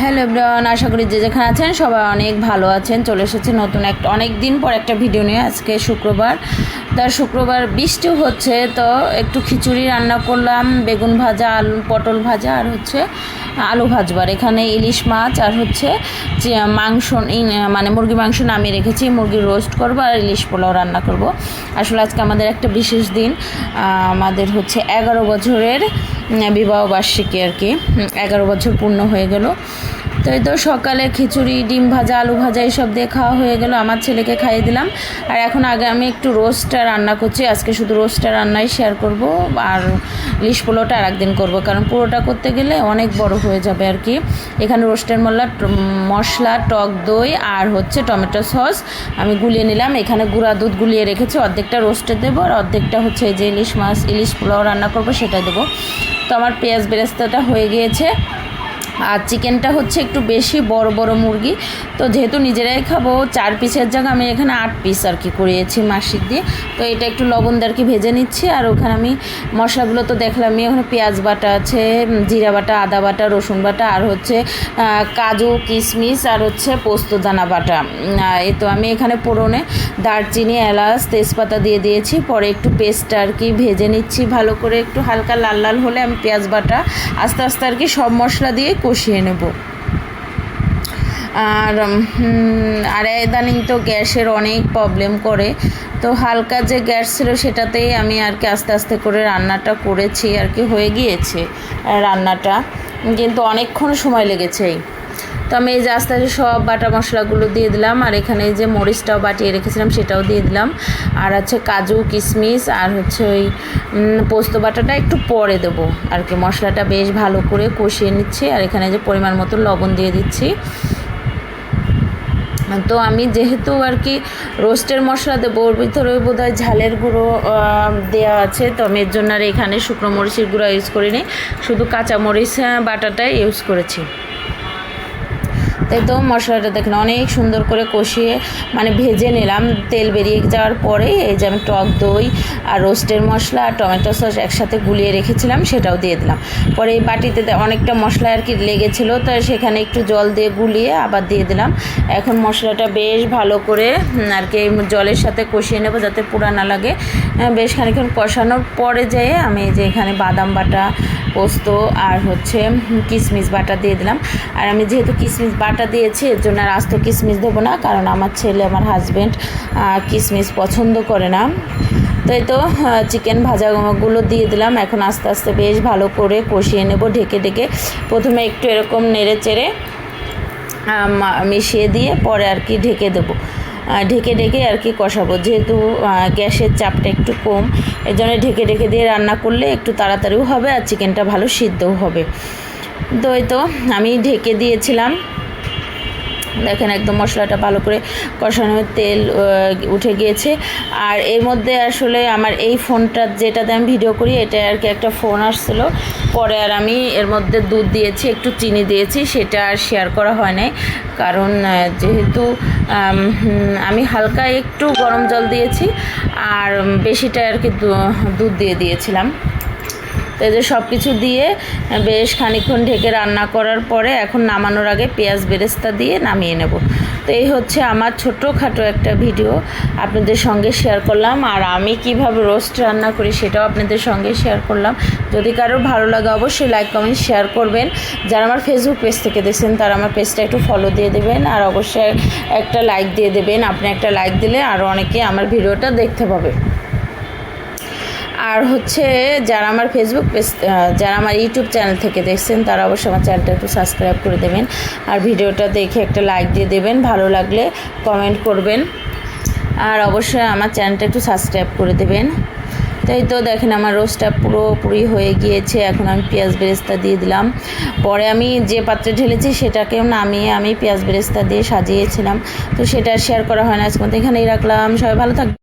Hello everyone, আশা করি যে যেখানে আছেন সবাই অনেক ভালো আছেন। চলে এসেছে নতুন অনেক দিন পর একটা ভিডিও নিয়ে। আজকে শুক্রবার, তার শুক্রবার বৃষ্টি হচ্ছে, তো একটু খিচুড়ি রান্না করলাম, বেগুন ভাজা, পটল ভাজা, আর হচ্ছে আলু ভাজবার। এখানে ইলিশ মাছ আর হচ্ছে মাংস, মানে মুরগি মাংস নামিয়ে রেখেছি। মুরগির রোস্ট করবো আর ইলিশ পোলাও রান্না করব। আসলে আজকে আমাদের একটা বিশেষ দিন, আমাদের হচ্ছে 11 বছরের বিবাহবার্ষিকী আর কি। 11 বছর পূর্ণ হয়ে গেল। তো এই তো সকালে খিচুড়ি, ডিম ভাজা, আলু ভাজা এইসব দিয়ে খাওয়া হয়ে গেল। আমার ছেলেকে খাইয়ে দিলাম। আর এখন আগে আমি একটু রোস্টটা রান্না করছি। আজকে শুধু রোস্টটা রান্নাই শেয়ার করব, আর ইলিশ পোলাওটা আর একদিন করবো, কারণ পুরোটা করতে গেলে অনেক বড় হয়ে যাবে আর কি। এখানে রোস্টের মশলা, টক দই আর হচ্ছে টমেটো সস আমি গুলিয়ে নিলাম। এখানে গুঁড়া দুধ গুলিয়ে রেখেছি। অর্ধেকটা রোস্টে দেবো আর অর্ধেকটা হচ্ছে যে ইলিশ পোলাও রান্না করবো সেটা দেবো। তো আমার পেঁয়াজ বেরেস্তাটা হয়ে গিয়েছে। আর চিকেনটা হচ্ছে একটু বেশি বড় বড় মুরগি, তো যেহেতু নিজেরাই খাবো 4 পিসের জায়গা আমি এখানে 8 পিস আর কি করিয়েছি মাসিক দিয়ে। তো এটা একটু লবণ দিয়ে আর কি ভেজে নিচ্ছি। আর ওখানে আমি মশলাগুলো তো দেখলামই, ওখানে পেঁয়াজ বাটা আছে, জিরা বাটা, আদা বাটা, রসুন বাটা, আর হচ্ছে কাজু, কিশমিশ, আর হচ্ছে পোস্তদানা বাটা। এই তো আমি এখানে পোড়নে দারচিনি, এলাচ, তেজপাতা দিয়ে দিয়েছি। পরে একটু পেস্টটা আর কি ভেজে নিচ্ছি ভালো করে। একটু হালকা লাল লাল হলে আমি পেঁয়াজ বাটা আস্তে আস্তে আর কি সব মশলা দিয়ে কষিয়ে নেব। আর ইদানিং তো গ্যাসের অনেক প্রবলেম করে, তো হালকা যে গ্যাস ছিল সেটাতেই আমি আর কি আস্তে আস্তে করে রান্নাটা করেছি আর কি। হয়ে গিয়েছে রান্নাটা, কিন্তু অনেকক্ষণ সময় লেগেছে। তো আমি এই যে আস্তে আস্তে সব বাটা মশলাগুলো দিয়ে দিলাম। আর এখানে এই যে মরিচটাও বাটিয়ে রেখেছিলাম সেটাও দিয়ে দিলাম। আর হচ্ছে কাজু, কিশমিশ, আর হচ্ছে ওই পোস্ত বাটাটা একটু পরে দেবো আর কি। মশলাটা বেশ ভালো করে কষিয়ে নিচ্ছি। আর এখানে যে পরিমাণ মতো লবণ দিয়ে দিচ্ছি। তো আমি যেহেতু আর কি রোস্টের মশলা দেবো, ওর ভিতরে বোধহয় ঝালের গুঁড়ো দেওয়া আছে, তো আমি এর জন্য আর এখানে শুকনো মরিচের গুঁড়ো ইউজ করিনি, শুধু কাঁচা মরিচ বাটাটাই ইউজ করেছি। তাই তো মশলাটা দেখেন অনেক সুন্দর করে কষিয়ে মানে ভেজে নিলাম। তেল বেরিয়ে যাওয়ার পরে এই যে আমি টক দই আর রোস্টের মশলা আর টমেটো সস একসাথে গুলিয়ে রেখেছিলাম সেটাও দিয়ে দিলাম। পরে এই বাটিতে অনেকটা মশলা আর কি লেগেছিলো, তো সেখানে একটু জল দিয়ে গুলিয়ে আবার দিয়ে দিলাম। এখন মশলাটা বেশ ভালো করে আর কি জলের সাথে কষিয়ে নেব যাতে পোড়া না লাগে। বেশ খানিকক্ষণ কষানোর পরে যেয়ে আমি যে এখানে বাদাম বাটা, পোস্ত আর হচ্ছে কিশমিশ বাটা দিয়ে দিলাম। আর আমি যেহেতু কিশমিশ বাটা দিয়েছি এর জন্য আর আস্ত কিশমিশ দেবো না, কারণ আমার ছেলে, আমার হাজব্যান্ড কিশমিশ পছন্দ করে না। তো এই তো চিকেন ভাজাগুলো দিয়ে দিলাম। এখন আস্তে আস্তে বেশ ভালো করে কষিয়ে নেব ঢেকে ঢেকে। প্রথমে একটু এরকম নেড়ে চেড়ে মিশিয়ে দিয়ে পরে আর কি ঢেকে দেবো। ঢেকে ঢেকে আর কি কষাবো, যেহেতু গ্যাসের চাপটা একটু কম, এর জন্য ঢেকে ঢেকে দিয়ে রান্না করলে একটু তাড়াতাড়িও হবে আর চিকেনটা ভালো সিদ্ধও হবে। তো এই তো আমি ঢেকে দিয়েছিলাম। দেখেন একদম মশলাটা ভালো করে কষানো, তেল উঠে গিয়েছে। আর এর মধ্যে আসলে আমার এই ফোনটা যেটাতে আমি ভিডিও করি এটা আর কি একটা ফোন আসছিলো, পরে আর আমি এর মধ্যে দুধ দিয়েছি, একটু চিনি দিয়েছি, সেটা আর শেয়ার করা হয় নাই, কারণ যেহেতু আমি হালকা একটু গরম জল দিয়েছি আর বেশিটা আর কি দুধ দিয়ে দিয়েছিলাম। তো এই যে সব কিছু দিয়ে বেশ খানিকক্ষণ ঢেকে রান্না করার পরে এখন নামানোর আগে পেঁয়াজ বেরেস্তা দিয়ে নামিয়ে নেব। তো এই হচ্ছে আমার ছোটোখাটো একটা ভিডিও আপনাদের সঙ্গে শেয়ার করলাম। আর আমি কিভাবে রোস্ট রান্না করি সেটাও আপনাদের সঙ্গে শেয়ার করলাম। যদি কারোর ভালো লাগে অবশ্যই লাইক, কমেন্ট, শেয়ার করবেন। যারা আমার ফেসবুক পেজ থেকে দেখছেন তারা আমার পেজটা একটু ফলো দিয়ে দেবেন, আর অবশ্যই একটা লাইক দিয়ে দেবেন। আপনি একটা লাইক দিলে আরও অনেকে আমার ভিডিওটা দেখতে পাবে। আর হচ্ছে যারা আমার ফেসবুক পেজ, যারা আমার ইউটিউব চ্যানেল থেকে দেখছেন তারা অবশ্যই আমার চ্যানেলটা একটু সাবস্ক্রাইব করে দেবেন, আর ভিডিওটা দেখে একটা লাইক দিয়ে দেবেন, ভালো লাগলে কমেন্ট করবেন, আর অবশ্যই আমার চ্যানেলটা একটু সাবস্ক্রাইব করে দেবেন। তাই তো দেখেন আমার রোস্টটা পুরোপুরি হয়ে গিয়েছে। এখন আমি পেঁয়াজ বেরেস্তা দিয়ে দিলাম। পরে আমি যে পাত্রে ঢেলেছি সেটাকেও নামিয়ে আমি পেঁয়াজ বেরেস্তা দিয়ে সাজিয়েছিলাম, তো সেটা শেয়ার করা হয় না আজকে। এখানেই রাখলাম, সবাই ভালো থাকবে।